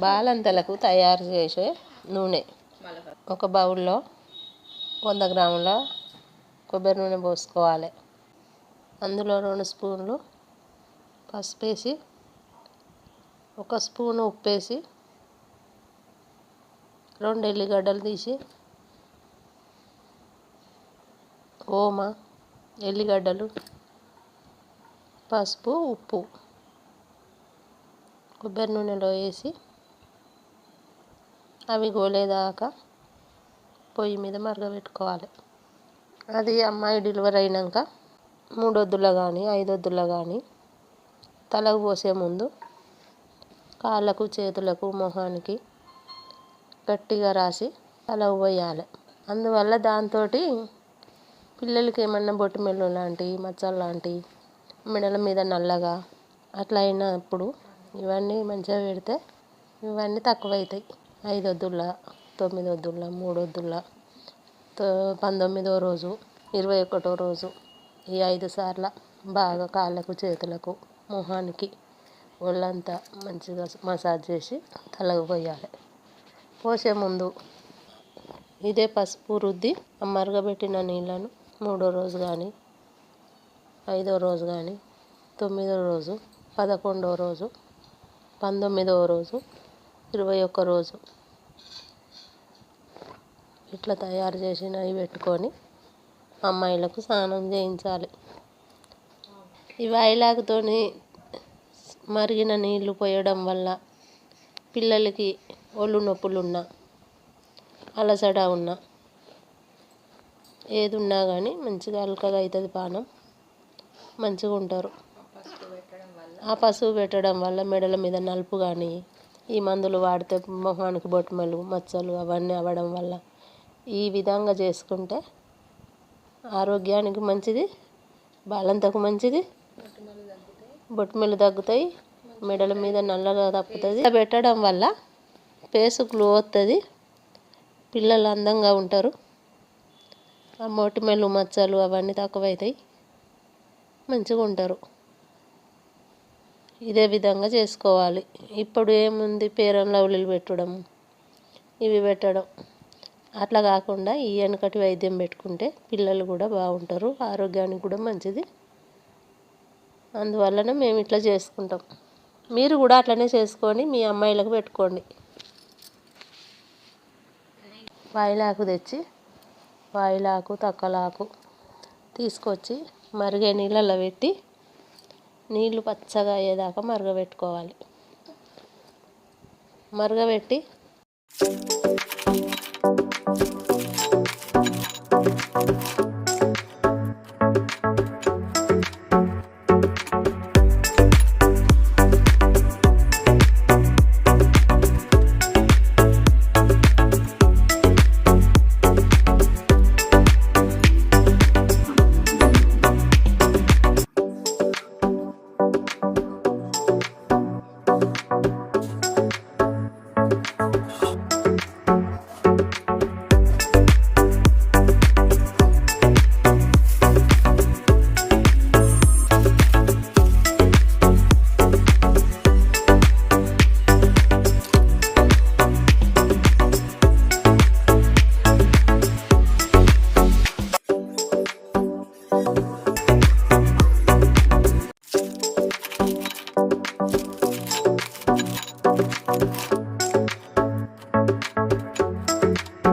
బాలంతలకు తయారు చేసే నూనె. ఒక బౌల్లో 100 గ్రాముల కొబ్బరి నూనె పోసుకోవాలి. అందులో 2 స్పూన్లు పసుపు వేసి, 1 స్పూను ఉప్పు వేసి, 2 ఎల్లిగడ్డలు తీసి, ఓమ, ఎల్లిగడ్డలు, పసుపు, ఉప్పు కొబ్బరి నూనెలో వేసి అవి గోలేదాకా పొయ్యి మీద మరగబెట్టుకోవాలి. అది అమ్మాయి డెలివరీ అయినాక 3 వద్దుల కానీ 5 వద్దుల కానీ తలకు పోసే ముందు కాళ్ళకు, చేతులకు, మొహానికి గట్టిగా రాసి తలకు పోయాలి. అందువల్ల దాంతో పిల్లలకి ఏమన్నా బొట్టుమెల్లు లాంటి మచ్చలు లాంటి మెడల మీద నల్లగా అట్లా అయినప్పుడు ఇవన్నీ మంచిగా పెడితే ఇవన్నీ తక్కువవుతాయి. 5 వద్దుల, 9 వద్దుల, 3 వద్దుల, 19వ రోజు, 21వ రోజు ఈ 5 సార్లు బాగా కాళ్ళకు, చేతులకు, మొహానికి ఒళ్ళంతా మంచిగా మసాజ్ చేసి తలకు పోయాలి. పోసే ముందు ఇదే పసుపు రుద్ది మరగబెట్టిన నీళ్ళను 3వ రోజు కానీ, 5వ రోజు కానీ, 9వ రోజు, 11వ రోజు, 19వ రోజు, 21వ రోజు ఇట్లా తయారు చేసినవి పెట్టుకొని అమ్మాయిలకు స్నానం చేయించాలి. ఈ వాయిలాకుతో మరిగిన నీళ్లు పోయడం వల్ల పిల్లలకి ఒళ్ళు నొప్పులున్నా, అలసట ఉన్నా, ఏది ఉన్నా కానీ మంచిగా అల్కగా అవుతుంది. పానం మంచిగా ఉంటారు. ఆ పసుపు పెట్టడం వల్ల మెడల మీద నలుపు కానీ, ఈ మందులు వాడితే మొహానికి బొట్టుమలు, మచ్చలు అవన్నీ అవ్వడం వల్ల ఈ విధంగా చేసుకుంటే ఆరోగ్యానికి మంచిది, బాలంతకు మంచిది, బొట్టుమలు తగ్గుతాయి, మెడల మీద నల్లగా తప్పుతుంది. పెట్టడం వల్ల ఫేస్ గ్లో వస్తుంది, పిల్లలు అందంగా ఉంటారు, ఆ మొటిమలు, మచ్చలు అవన్నీ తక్కువవుతాయి, మంచిగా ఉంటారు. ఇదే విధంగా చేసుకోవాలి. ఇప్పుడు ఏముంది ఫెయిర్ & లవ్లీలు పెట్టడం, ఇవి పెట్టడం, అట్లా కాకుండా ఈ వెనకటి వైద్యం పెట్టుకుంటే పిల్లలు కూడా బాగుంటారు, ఆరోగ్యానికి కూడా మంచిది. అందువలన మేము ఇట్లా చేసుకుంటాం. మీరు కూడా అట్లనే చేసుకొని మీ అమ్మాయిలకు పెట్టుకోండి. వాయిలాకు తెచ్చి, వాయిలాకు, తక్కలాకు తీసుకొచ్చి మరిగే నీళ్ళల్లో పెట్టి నీళ్ళు పచ్చగా అయ్యేదాకా మరగబెట్టుకోవాలి. మరగబెట్టి